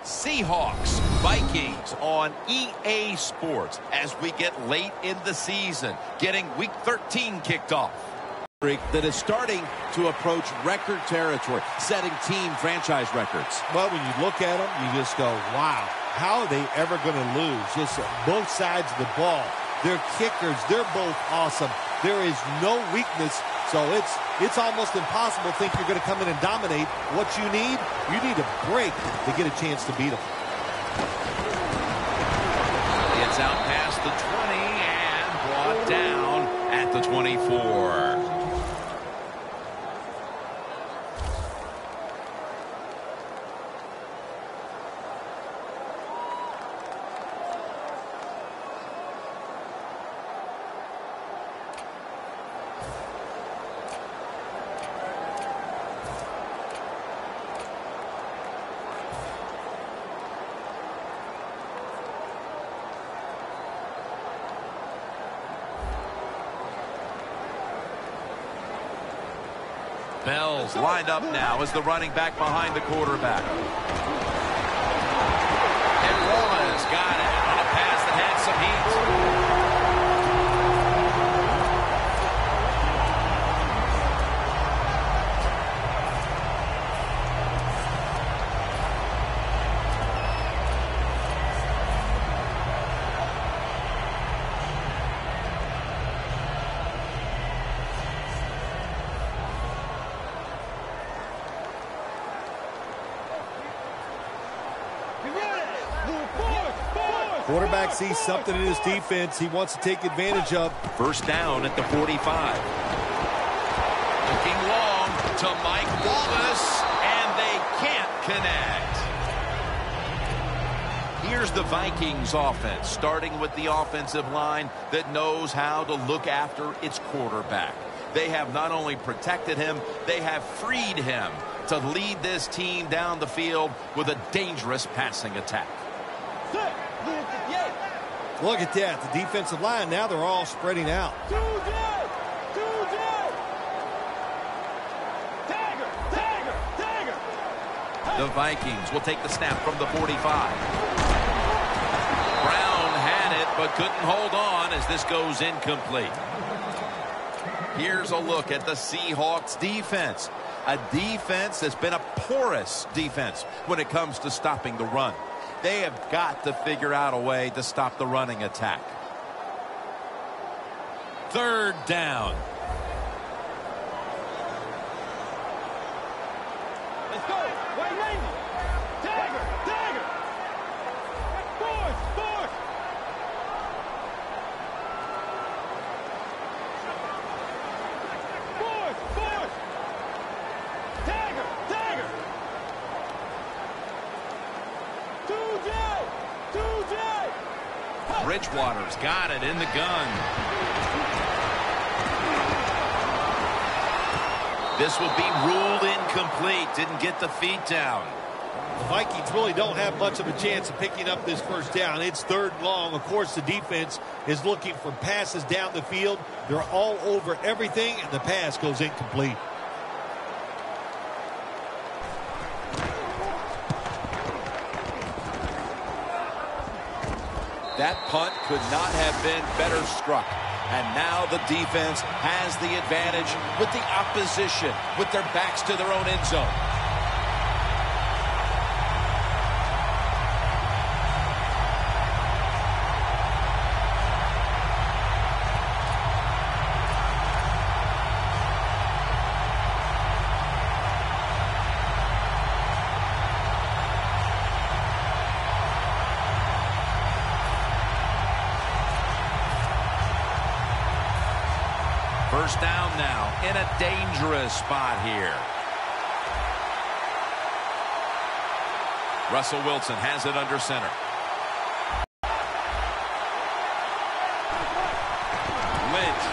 Seahawks, Vikings on EA Sports as we get late in the season, getting Week 13 kicked off. That is starting to approach record territory, setting team franchise records. Well, when you look at them, you just go, wow, how are they ever going to lose? Just both sides of the ball. They're kickers. They're both awesome. There is no weakness. So it's almost impossible to think you're going to come in and dominate. What you need a break to get a chance to beat them. It's out past the 20 and brought down at the 24. Bell's lined up now as the running back behind the quarterback. And Wallace got it on a pass that had some heat. Quarterback sees something in his defense he wants to take advantage of. First down at the 45. Looking long to Mike Wallace, and they can't connect. Here's the Vikings offense, starting with the offensive line that knows how to look after its quarterback. They have not only protected him, they have freed him to lead this team down the field with a dangerous passing attack. Look at that. The defensive line, now they're all spreading out. The Vikings will take the snap from the 45. Brown had it, but couldn't hold on as this goes incomplete. Here's a look at the Seahawks defense. A defense that's been a porous defense when it comes to stopping the run. They have got to figure out a way to stop the running attack. Third down. Let's go. White Ranger. Dagger. Dagger. Force. Force. Force. Force. Dagger. Dagger. 2J. 2J. Bridgewater's got it in the gun. This will be ruled incomplete. Didn't get the feet down. The Vikings really don't have much of a chance of picking up this first down. It's third and long. Of course, the defense is looking for passes down the field. They're all over everything, and the pass goes incomplete. That punt could not have been better struck. And now the defense has the advantage with the opposition, with their backs to their own end zone. First down now in a dangerous spot here. Russell Wilson has it under center. Lynch.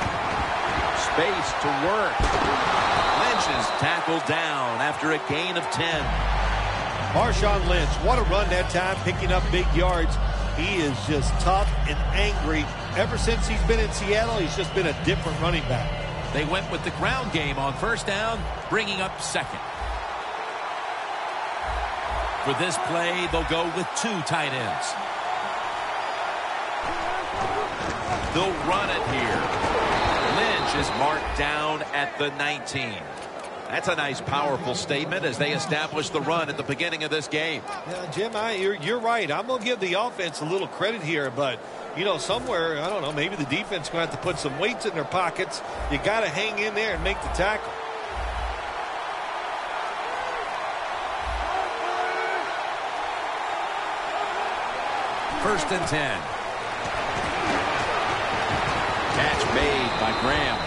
Space to work. Lynch is tackled down after a gain of 10. Marshawn Lynch, what a run that time, picking up big yards. He is just tough and angry. Ever since he's been in Seattle, he's just been a different running back. They went with the ground game on first down, bringing up second. For this play, they'll go with 2 tight ends. They'll run it here. Lynch is marked down at the 19. That's a nice, powerful statement as they establish the run at the beginning of this game. Yeah, Jim, you're right. I'm going to give the offense a little credit here, but, you know, somewhere, I don't know, maybe the defense is going to have to put some weights in their pockets. You got to hang in there and make the tackle. First and 10. Catch made by Graham.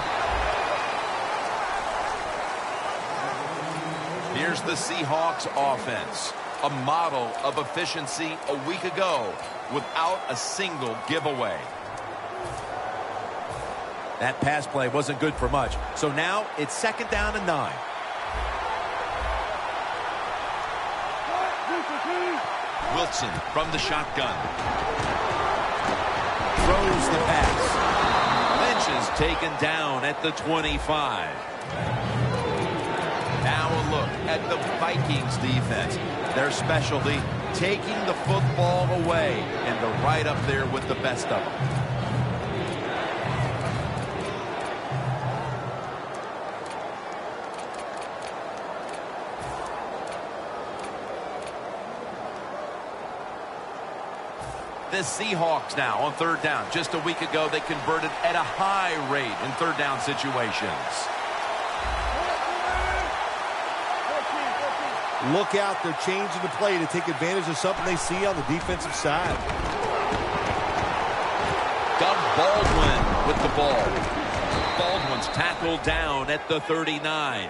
Here's the Seahawks offense, a model of efficiency a week ago without a single giveaway. That pass play wasn't good for much, so now it's 2nd down and 9. Wilson from the shotgun. Throws the pass. Lynch is taken down at the 25. Now a look at the Vikings defense. Their specialty, taking the football away, and they're right up there with the best of them. The Seahawks now on 3rd down. Just a week ago, they converted at a high rate in 3rd down situations. Look out, they're changing the play to take advantage of something they see on the defensive side. Doug Baldwin with the ball. Baldwin's tackled down at the 39.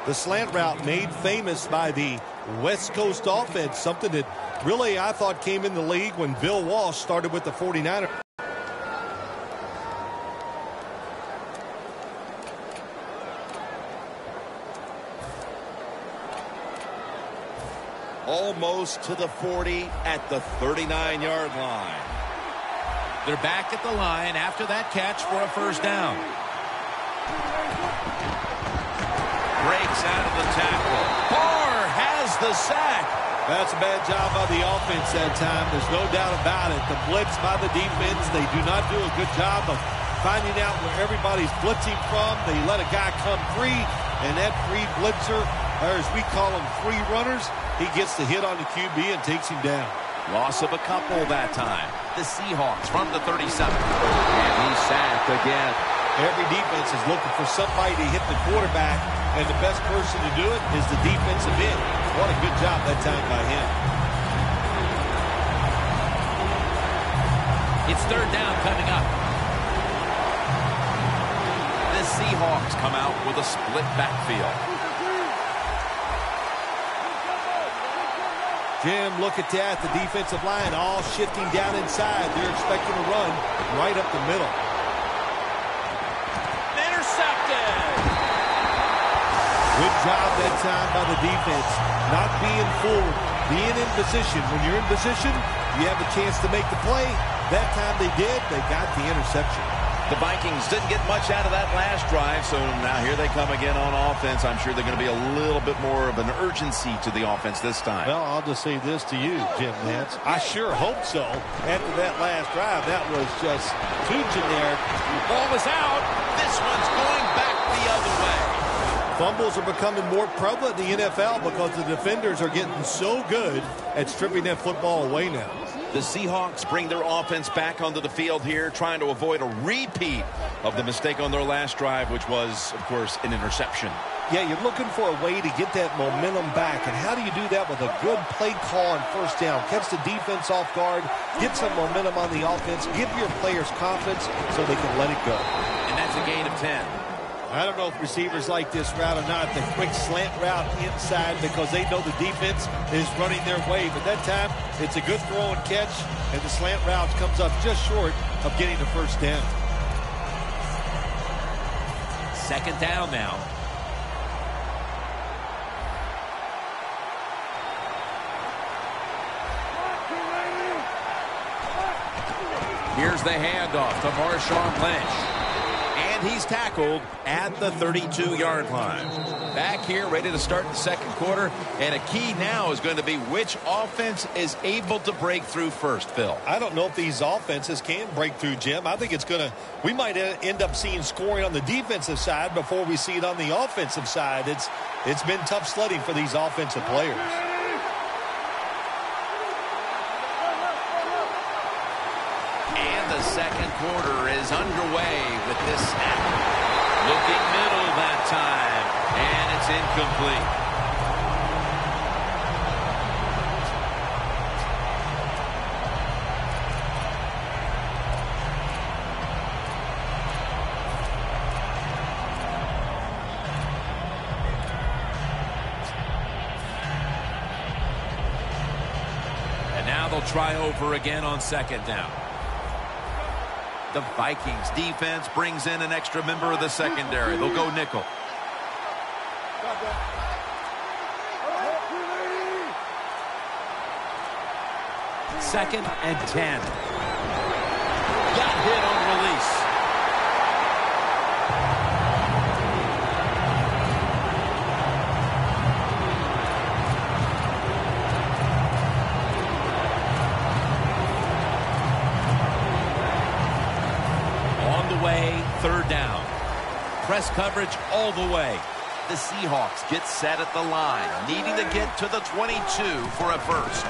The slant route made famous by the West Coast offense, something that really I thought came in the league when Bill Walsh started with the 49ers. Almost to the 40 at the 39-yard line. They're back at the line after that catch for a 1st down. Breaks out of the tackle. Barr has the sack. That's a bad job by the offense that time. There's no doubt about it. The blitz by the defense, they do not do a good job of finding out where everybody's blitzing from. They let a guy come free, and that free blitzer, or as we call them, free runners, he gets the hit on the QB and takes him down. Loss of a couple that time. The Seahawks from the 37. And he's sacked again. Every defense is looking for somebody to hit the quarterback, and the best person to do it is the defensive end. What a good job that time by him. It's 3rd down coming up. The Seahawks come out with a split backfield. Jim, look at that. The defensive line all shifting down inside. They're expecting to run right up the middle. Good job that time by the defense. Not being fooled, being in position. When you're in position, you have a chance to make the play. That time they did. They got the interception. The Vikings didn't get much out of that last drive, so now here they come again on offense. I'm sure they're going to be a little bit more of an urgency to the offense this time. Well, I'll just say this to you, Jim Nance. I sure hope so. After that last drive, that was just too generic. The ball is out. This one's going back the other way. Fumbles are becoming more prevalent in the NFL because the defenders are getting so good at stripping that football away now. The Seahawks bring their offense back onto the field here, trying to avoid a repeat of the mistake on their last drive, which was, of course, an interception. Yeah, you're looking for a way to get that momentum back. And how do you do that with a good play call on 1st down? Catch the defense off guard, get some momentum on the offense, give your players confidence so they can let it go. And that's a gain of 10. I don't know if receivers like this route or not, the quick slant route inside, because they know the defense is running their way. But that time, it's a good throw and catch, and the slant route comes up just short of getting the 1st down. 2nd down now. Here's the handoff to Marshawn Lynch. And He's tackled at the 32-yard line. Back here, ready to start the second quarter. And a key now is going to be which offense is able to break through first, Phil. I don't know if these offenses can break through, Jim. I think we might end up seeing scoring on the defensive side before we see it on the offensive side. It's been tough sledding for these offensive players. And the second quarter is underway with this snap. Looking middle that time, and it's incomplete. And now they'll try over again on second down. The Vikings defense brings in an extra member of the secondary. They'll go nickel. Second and 10. Got hit on release. Third down. Press coverage all the way. The Seahawks get set at the line, needing to get to the 22 for a first.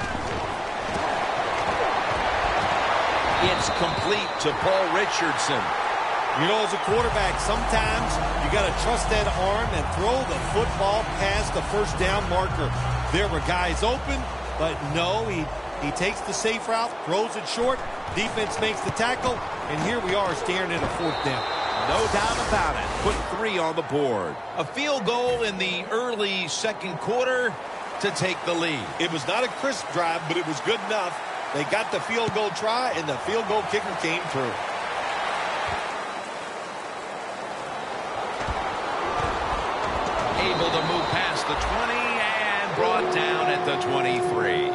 It's complete to Paul Richardson. You know, as a quarterback, sometimes you got to trust that arm and throw the football past the first down marker. There were guys open, but no, he takes the safe route, throws it short, defense makes the tackle, and here we are staring at a fourth down. No doubt about it. Put 3 on the board. A field goal in the early second quarter to take the lead. It was not a crisp drive, but it was good enough. They got the field goal try, and the field goal kicker came through. Able to move past the 20 and brought down at the 23.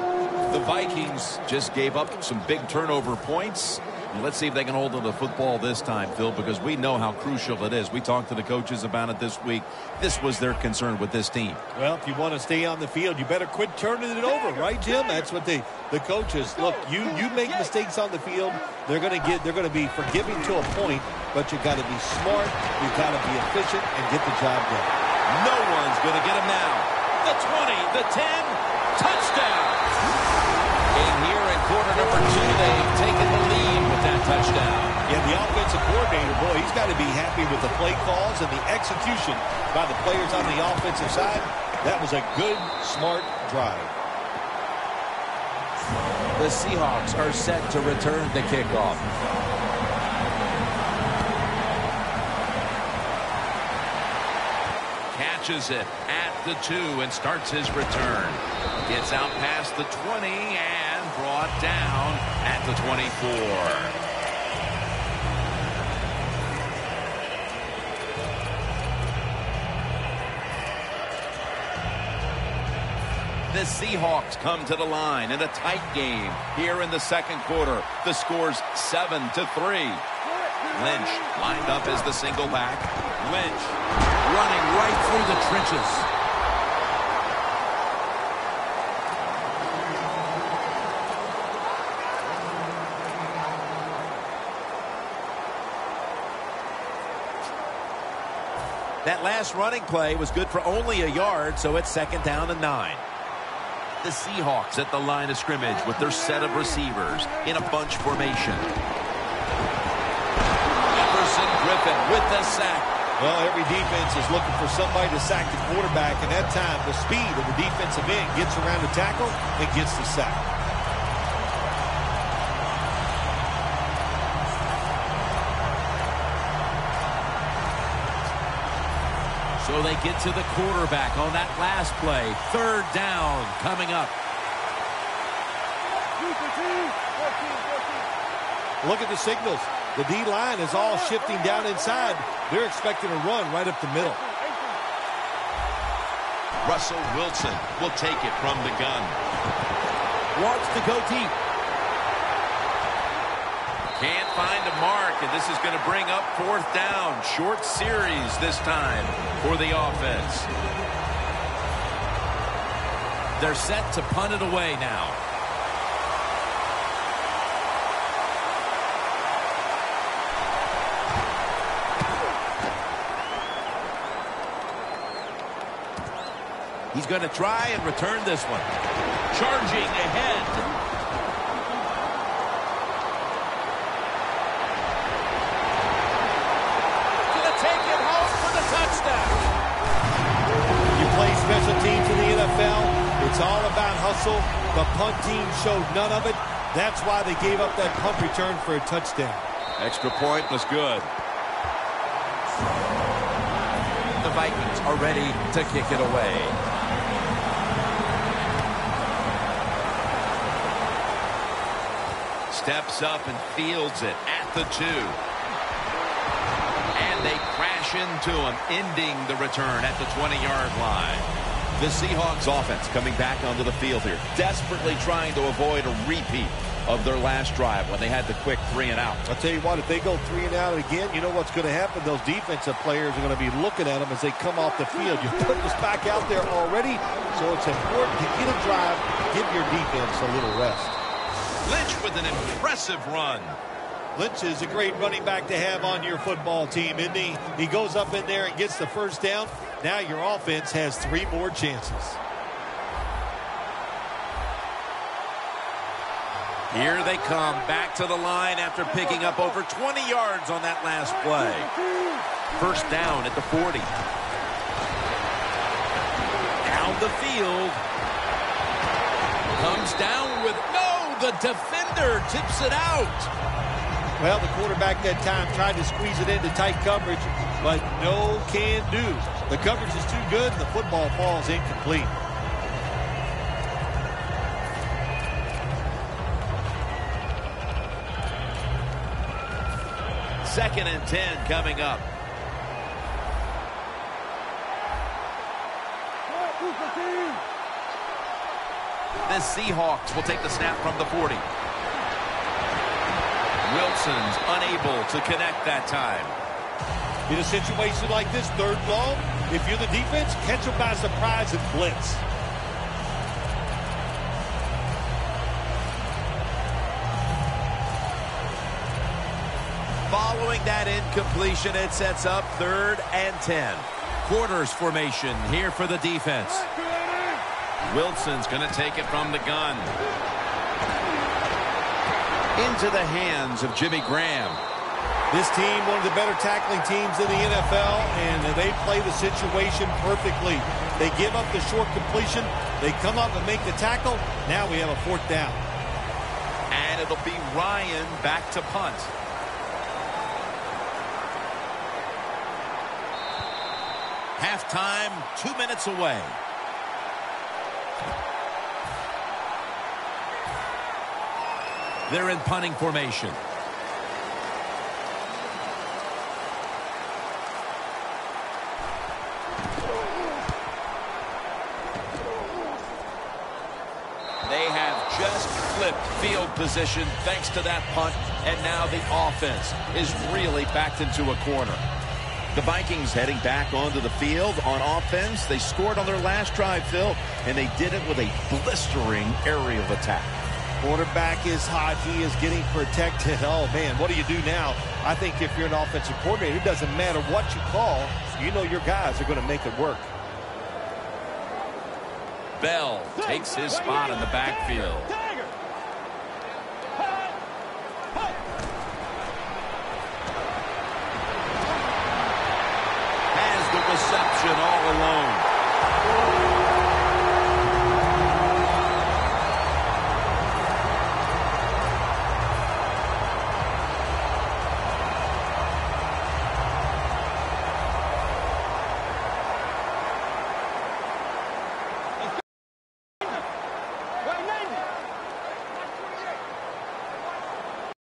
The Vikings just gave up some big turnover points. Let's see if they can hold on to the football this time, Phil, because we know how crucial it is. We talked to the coaches about it this week. This was their concern with this team. Well, if you want to stay on the field, you better quit turning it over, right, Jim? That's what the coaches look. You make mistakes on the field, they're going to be forgiving to a point, but you got to be smart, you got to be efficient, and get the job done. No one's going to get him now. The 20, the 10, touchdown. In here in quarter number 2, they've taken the lead with that touchdown. Yeah, the offensive coordinator, boy, he's got to be happy with the play calls and the execution by the players on the offensive side. That was a good, smart drive. The Seahawks are set to return the kickoff. Catches it at the 2 and starts his return. Gets out past the 20 and brought down at the 24. The Seahawks come to the line in a tight game here in the second quarter. The score's 7-3. Lynch lined up as the single back. Lynch running right through the trenches. That last running play was good for only a yard, so it's second down and 9. The Seahawks at the line of scrimmage with their set of receivers in a bunch formation. Everson Griffin with the sack. Well, every defense is looking for somebody to sack the quarterback, and that time the speed of the defensive end gets around the tackle and gets the sack. So they get to the quarterback on that last play. Third down coming up. Look at the signals. The D-line is all shifting down inside. They're expecting a run right up the middle. Russell Wilson will take it from the gun. Wants to go deep. Can't find a mark, and this is going to bring up 4th down. Short series this time for the offense. They're set to punt it away now. He's going to try and return this one. Charging ahead. Going to take it home for the touchdown. You play special teams in the NFL, it's all about hustle. The punt team showed none of it. That's why they gave up that punt return for a touchdown. Extra point was good. The Vikings are ready to kick it away. Steps up and fields it at the 2. And they crash into him, ending the return at the 20-yard line. The Seahawks offense coming back onto the field here, desperately trying to avoid a repeat of their last drive when they had the quick 3 and out. I'll tell you what, if they go 3 and out again, you know what's going to happen? Those defensive players are going to be looking at them as they come off the field. You put this back out there already, so it's important to get a drive, give your defense a little rest. Lynch with an impressive run. Lynch is a great running back to have on your football team, isn't he? He goes up in there and gets the first down. Now your offense has 3 more chances. Here they come back to the line after picking up over 20 yards on that last play. First down at the 40. Down the field. Comes down with the defender tips it out. Well, the quarterback that time tried to squeeze it into tight coverage, but no can do. The coverage is too good, and the football falls incomplete. Second and 10 coming up. The Seahawks will take the snap from the 40. Wilson's unable to connect that time. In a situation like this, 3rd and long, if you're the defense, catch them by surprise and blitz. Following that incompletion, it sets up 3rd and 10. Quarters formation here for the defense. Wilson's going to take it from the gun. Into the hands of Jimmy Graham. This team, one of the better tackling teams in the NFL, and they play the situation perfectly. They give up the short completion. They come up and make the tackle. Now we have a 4th down. And it'll be Ryan back to punt. Halftime, 2 minutes away. They're in punting formation. They have just flipped field position thanks to that punt, and now the offense is really backed into a corner. The Vikings heading back onto the field on offense. They scored on their last drive, Phil, and they did it with a blistering aerial attack. Quarterback is hot. He is getting protected. Oh, man, what do you do now? I think if you're an offensive coordinator, it doesn't matter what you call. You know your guys are going to make it work. Bell takes his spot in the backfield. Has the reception all alone.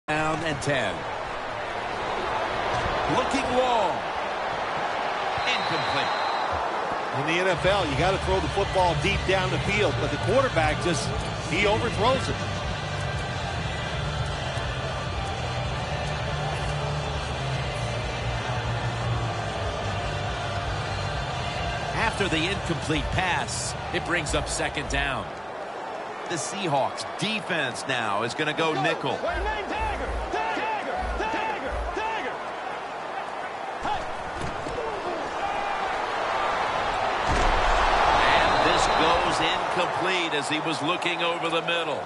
Down and 10. Looking long. Incomplete. In the NFL, you got to throw the football deep down the field, but the quarterback he overthrows it. After the incomplete pass, it brings up second down. The Seahawks defense now is going to go nickel. And this goes incomplete as he was looking over the middle.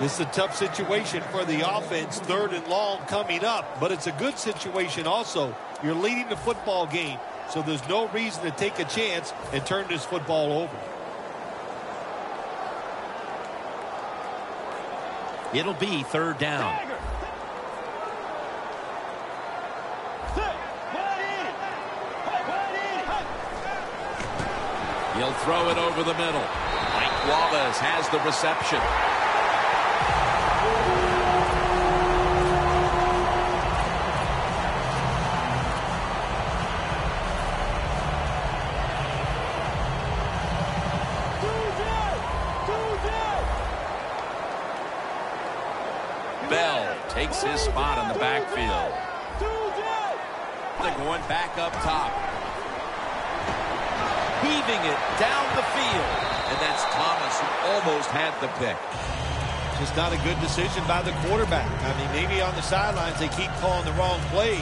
This is a tough situation for the offense, 3rd and long coming up, but it's a good situation also. You're leading the football game, so there's no reason to take a chance and turn this football over. It'll be 3rd down. He'll throw it over the middle. Mike Wallace has the reception. Bell takes his spot in the backfield. They're going back up top. Heaving it down the field. And that's Thomas who almost had the pick. Just not a good decision by the quarterback. I mean, maybe on the sidelines they keep calling the wrong plays,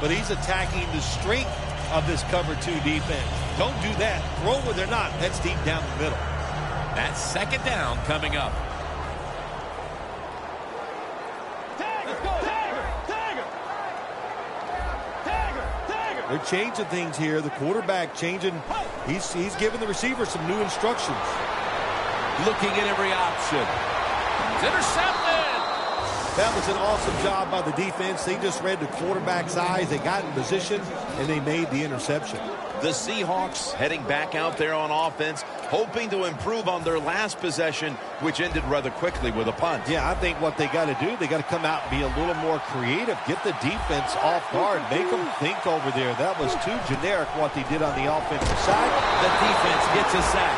but he's attacking the strength of this cover 2 defense. Don't do that. Throw where they're not. That's deep down the middle. That's second down coming up. They're changing things here. The quarterback changing. He's giving the receiver some new instructions. Looking at every option. It's intercepted. That was an awesome job by the defense. They just read the quarterback's eyes. They got in position, and they made the interception. The Seahawks heading back out there on offense, hoping to improve on their last possession, which ended rather quickly with a punt. Yeah, I think what they got to do, they got to come out and be a little more creative. Get the defense off guard. Make them think over there. That was too generic what they did on the offensive side. The defense gets a sack.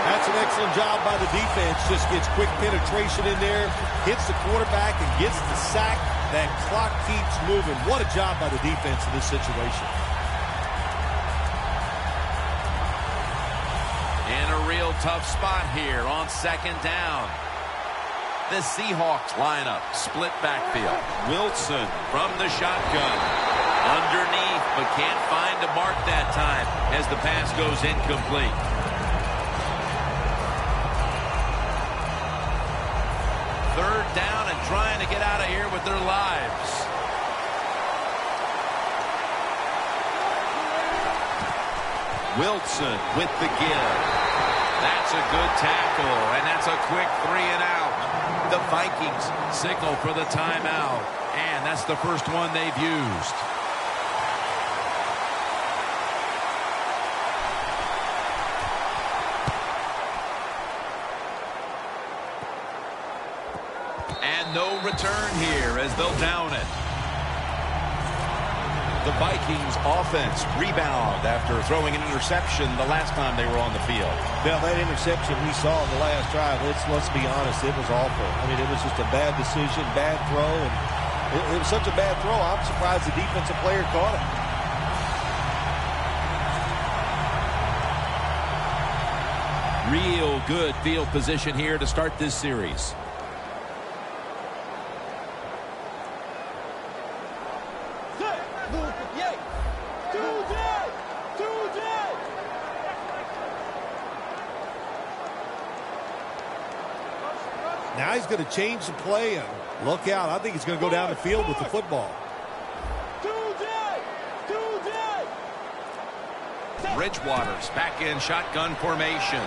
That's an excellent job by the defense. Just gets quick penetration in there, hits the quarterback, and gets the sack. That clock keeps moving. What a job by the defense in this situation. In a real tough spot here on second down. The Seahawks lineup, split backfield. Wilson from the shotgun. Underneath, but can't find a mark that time as the pass goes incomplete. Third down and trying to get out of here with their lives. Wilson with the give. That's a good tackle, and that's a quick 3 and out. The Vikings signal for the timeout, and that's the first one they've used. And no return here as they'll down it. The Vikings offense rebound after throwing an interception the last time they were on the field. Now, that interception we saw in the last drive, let's be honest, it was awful. I mean, it was just a bad decision, bad throw, and it was such a bad throw, I'm surprised the defensive player caught it. Real good field position here to start this series. Now he's going to change the play and look out. I think he's going to go down the field with the football. Bridgewater's back in shotgun formation.